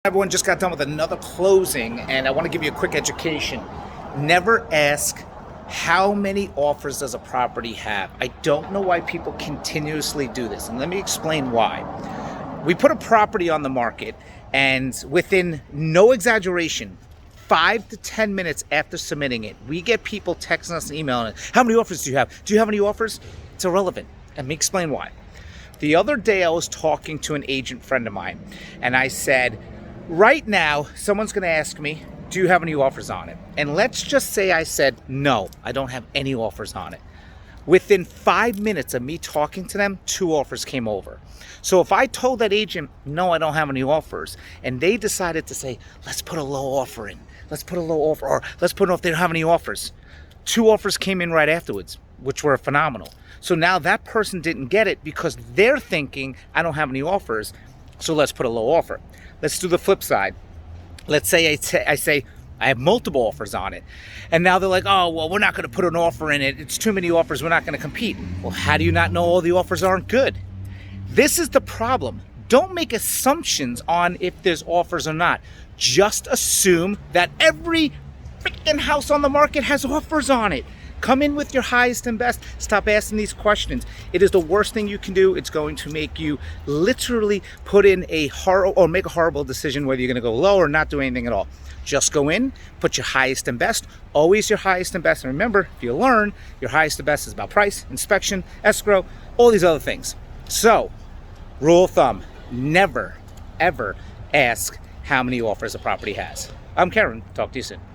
Everyone just got done with another closing, and I want to give you a quick education. Never ask how many offers does a property have. I don't know why people continuously do this, and let me explain why. We put a property on the market, and within no exaggeration, 5 to 10 minutes after submitting it, we get people texting us and emailing us, how many offers do you have? Do you have any offers? It's irrelevant. Let me explain why. The other day I was talking to an agent friend of mine, and I said, right now, someone's going to ask me, do you have any offers on it? And let's just say I said, no, I don't have any offers on it. Within 5 minutes of me talking to them, 2 offers came over. So if I told that agent, no, I don't have any offers, and they decided to say, let's put a low offer in, let's put a low offer, or let's put it off, they don't have any offers. 2 offers came in right afterwards, which were phenomenal. So now that person didn't get it because they're thinking, I don't have any offers, so let's put a low offer. Let's do the flip side. Let's say I say I have multiple offers on it. And now they're like, oh, well, we're not going to put an offer in it. It's too many offers. We're not going to compete. Well, how do you not know all the offers aren't good? This is the problem. Don't make assumptions on if there's offers or not. Just assume that every freaking house on the market has offers on it. Come in with your highest and best. Stop asking these questions. It is the worst thing you can do. It's going to make you literally put in make a horrible decision whether you're going to go low or not do anything at all. Just go in, put your highest and best, always your highest and best. And remember, if you learn, your highest and best is about price, inspection, escrow, all these other things. So, rule of thumb, never, ever ask how many offers a property has. I'm Karen. Talk to you soon.